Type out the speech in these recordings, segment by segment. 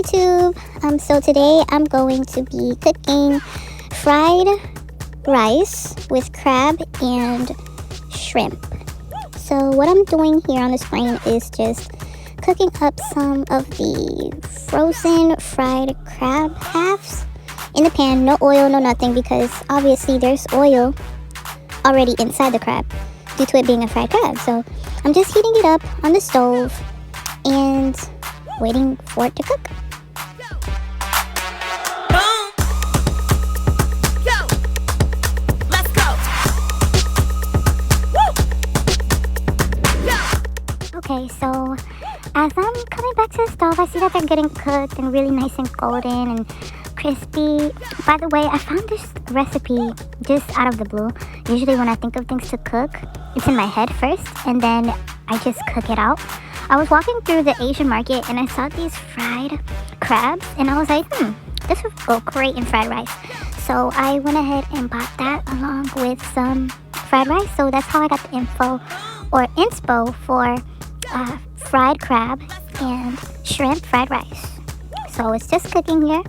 YouTube. So today I'm going to be cooking fried rice with crab and shrimp. So what I'm doing here on the screen is just cooking up some of the frozen fried crab halves in the pan. No oil, no nothing, because obviously there's oil already inside the crab due to it being a fried crab. So I'm just heating it up on the stove and waiting for it to cook. Okay, so as I'm coming back to the stove, I see that they're getting cooked and really nice and golden and crispy. By the way, I found this recipe just out of the blue. Usually when I think of things to cook, it's in my head first and then I just cook it out. I was walking through the Asian market and I saw these fried crabs and I was like, this would go great in fried rice. So I went ahead and bought that along with some fried rice. So that's how I got the inspo for fried crab and shrimp fried rice. So it's just cooking here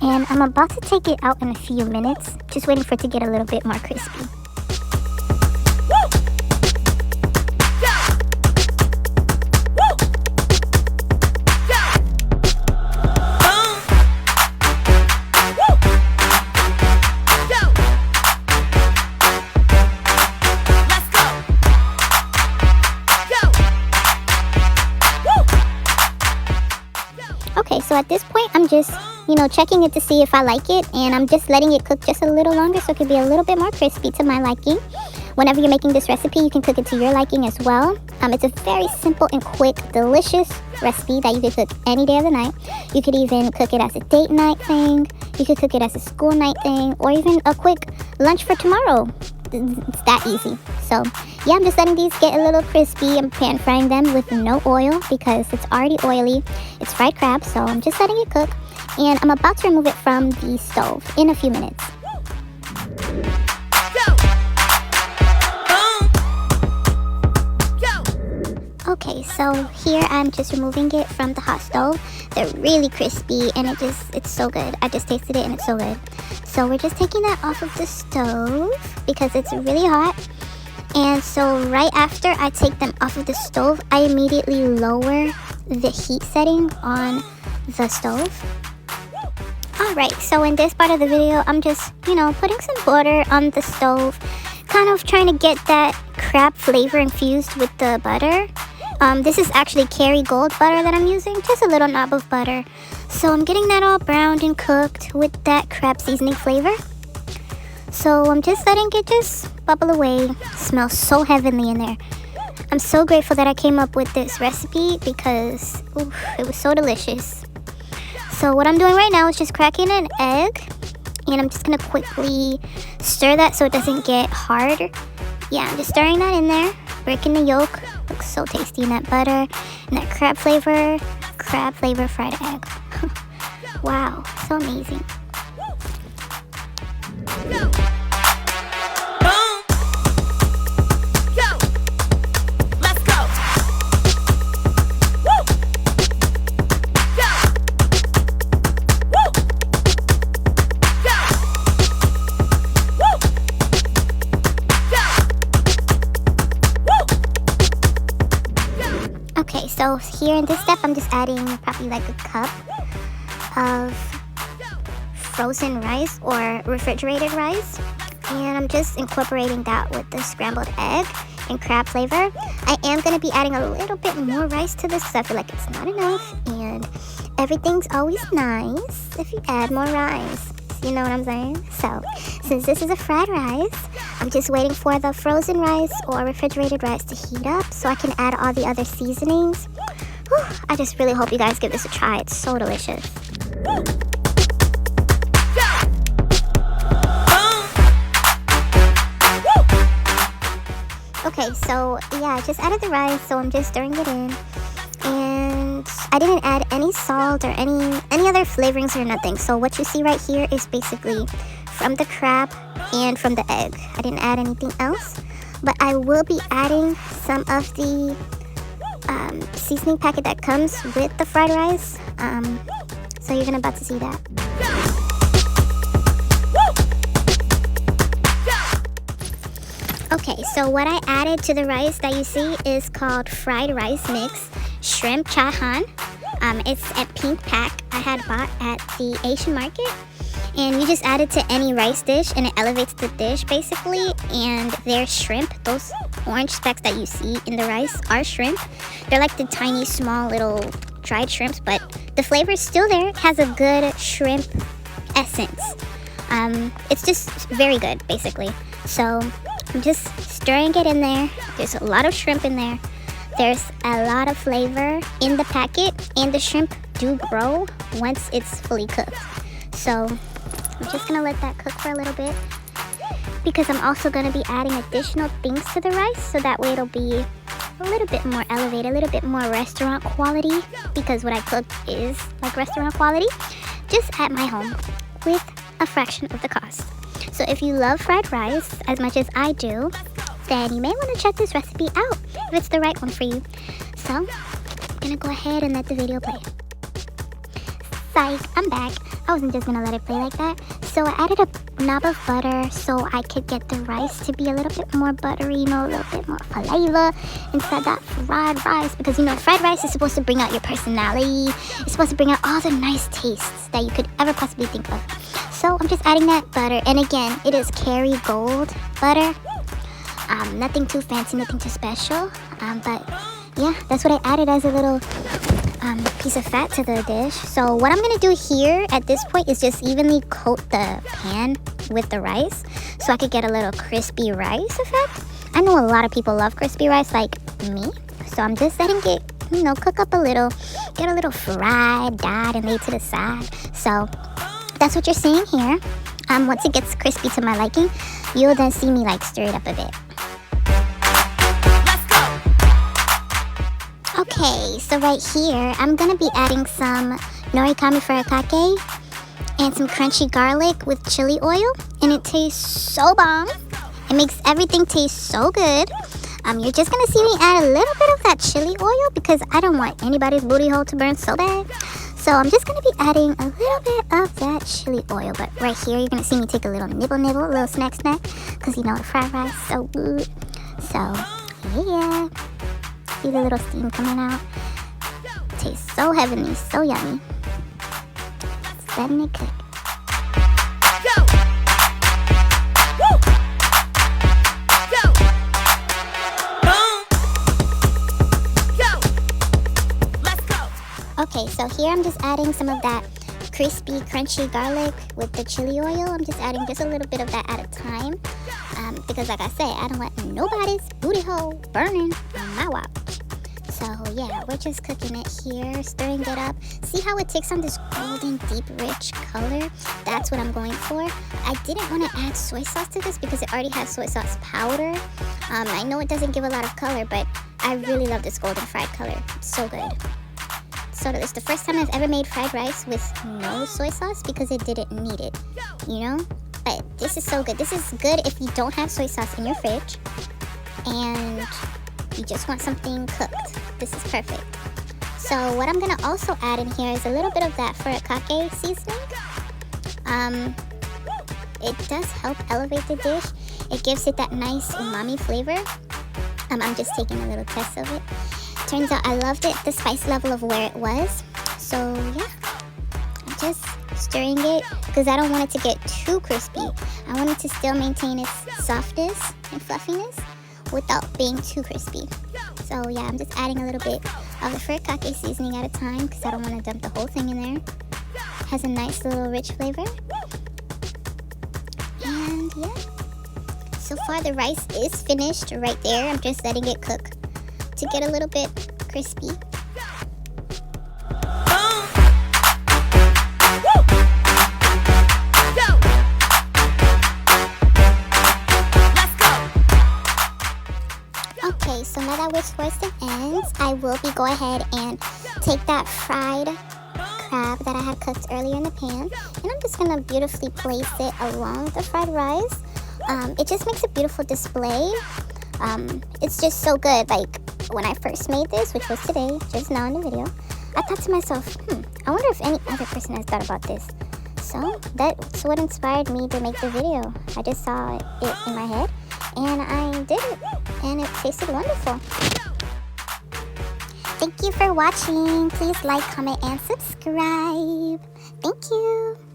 and I'm about to take it out in a few minutes, just waiting for it to get a little bit more crispy. Okay, so at this point, I'm just, checking it to see if I like it. And I'm just letting it cook just a little longer so it can be a little bit more crispy to my liking. Whenever you're making this recipe, you can cook it to your liking as well. It's a very simple and quick, delicious recipe that you can cook any day of the night. You could even cook it as a date night thing. You could cook it as a school night thing. Or even a quick lunch for tomorrow. It's that easy. So yeah, I'm just letting these get a little crispy. I'm pan frying them with no oil because it's already oily. It's fried crab, so I'm just letting it cook and I'm about to remove it from the stove in a few minutes. Okay, so here I'm just removing it from the hot stove. They're really crispy and it's so good. I just tasted it and it's so good. So we're just taking that off of the stove because it's really hot. And so right after I take them off of the stove, I immediately lower the heat setting on the stove. Alright, so in this part of the video, I'm just, putting some butter on the stove, kind of trying to get that crab flavor infused with the butter. This is actually Kerrygold butter that I'm using, just a little knob of butter. So I'm getting that all browned and cooked with that crab seasoning flavor. So I'm just letting it just bubble away. It smells so heavenly in there. I'm so grateful that I came up with this recipe because it was so delicious. So what I'm doing right now is just cracking an egg. And I'm just going to quickly stir that so it doesn't get hard. Yeah, I'm just stirring that in there. Breaking the yolk. Looks so tasty in that butter. And that crab flavor fried egg. Wow, so amazing. Okay, so here in this step, I'm just adding probably like a cup of frozen rice or refrigerated rice. And I'm just incorporating that with the scrambled egg and crab flavor. I am going to be adding a little bit more rice to this because I feel like it's not enough. And everything's always nice if you add more rice. You know what I'm saying? So, since this is a fried rice, I'm just waiting for the frozen rice or refrigerated rice to heat up so I can add all the other seasonings. Whew, I just really hope you guys give this a try. It's so delicious. Okay, so yeah, I just added the rice, so I'm just stirring it in. And I didn't add any salt or any other flavorings or nothing. So what you see right here is basically from the crab and from the egg. I didn't add anything else, but I will be adding some of the seasoning packet that comes with the fried rice. So you're gonna about to see that. Okay, so what I added to the rice that you see is called fried rice mix shrimp chahan. It's a pink pack I had bought at the Asian market, and you just add it to any rice dish and it elevates the dish basically. And there's shrimp. Those orange specks that you see in the rice are shrimp. They're like the tiny small little dried shrimps, but the flavor is still there. It has a good shrimp essence. It's just very good basically. So I'm just stirring it in there. There's a lot of shrimp in there. There's a lot of flavor in the packet, and the shrimp do grow once it's fully cooked. So I'm just gonna let that cook for a little bit, because I'm also gonna be adding additional things to the rice, so that way it'll be a little bit more elevated, a little bit more restaurant quality, because what I cook is like restaurant quality, just at my home with a fraction of the cost. So if you love fried rice as much as I do, then you may want to check this recipe out if it's the right one for you. So I'm gonna go ahead and let the video play. Psych, I'm back. I wasn't just gonna let it play like that. So I added a knob of butter so I could get the rice to be a little bit more buttery, you know, a little bit more flavor instead of that fried rice, because you know fried rice is supposed to bring out your personality. It's supposed to bring out all the nice tastes that you could ever possibly think of. So I'm just adding that butter, and again, it is Kerrygold butter. Nothing too fancy, nothing too special, but yeah, that's what I added as a little piece of fat to the dish. So what I'm gonna do here at this point is just evenly coat the pan with the rice so I could get a little crispy rice effect. I know a lot of people love crispy rice like me, so I'm just letting it, you know, cook up a little, get a little fried, dyed, and laid to the side. So that's what you're seeing here. Once it gets crispy to my liking, you'll then see me like stir it up a bit. Okay, so right here, I'm gonna be adding some norikami furikake and some crunchy garlic with chili oil, and it tastes so bomb. It makes everything taste so good. You're just gonna see me add a little bit of that chili oil because I don't want anybody's booty hole to burn so bad. So I'm just gonna be adding a little bit of that chili oil, but right here, you're gonna see me take a little nibble, a little snack, because you know the fried rice is so good. So yeah. See the little steam coming out? It tastes so heavenly, so yummy. Just letting it cook. Go! Woo! Go! Boom! Go! Let's go! Okay, so here I'm just adding some of that crispy, crunchy garlic with the chili oil. I'm just adding just a little bit of that at a time. Because like I say, I don't want nobody's booty hole burning on my watch. So yeah, we're just cooking it here, stirring it up. See how it takes on this golden, deep, rich color? That's what I'm going for. I didn't want to add soy sauce to this because it already has soy sauce powder. I know it doesn't give a lot of color, but I really love this golden fried color. It's so good. So it's the first time I've ever made fried rice with no soy sauce because it didn't need it, you know? But this is so good. This is good if you don't have soy sauce in your fridge and you just want something cooked. This is perfect. So what I'm gonna also add in here is a little bit of that Furikake seasoning. It does help elevate the dish. It gives it that nice umami flavor. I'm just taking a little test of it. Turns out I loved it, the spice level of where it was. So yeah, I'm just stirring it because I don't want it to get too crispy. I want it to still maintain its softness and fluffiness without being too crispy. So yeah, I'm just adding a little bit of the Furikake seasoning at a time because I don't want to dump the whole thing in there. It has a nice little rich flavor. And yeah, so far the rice is finished right there. I'm just letting it cook to get a little bit crispy. Okay, so now that we're towards the ends, I will be go ahead and take that fried crab that I had cooked earlier in the pan, and I'm just gonna beautifully place it along the fried rice. It just makes a beautiful display. It's just so good. Like when I first made this, which was today, just now in the video, I thought to myself, I wonder if any other person has thought about this. So that's what inspired me to make the video. I just saw it in my head and I did it, and it tasted wonderful. Thank you for watching. Please like, comment, and subscribe. Thank you.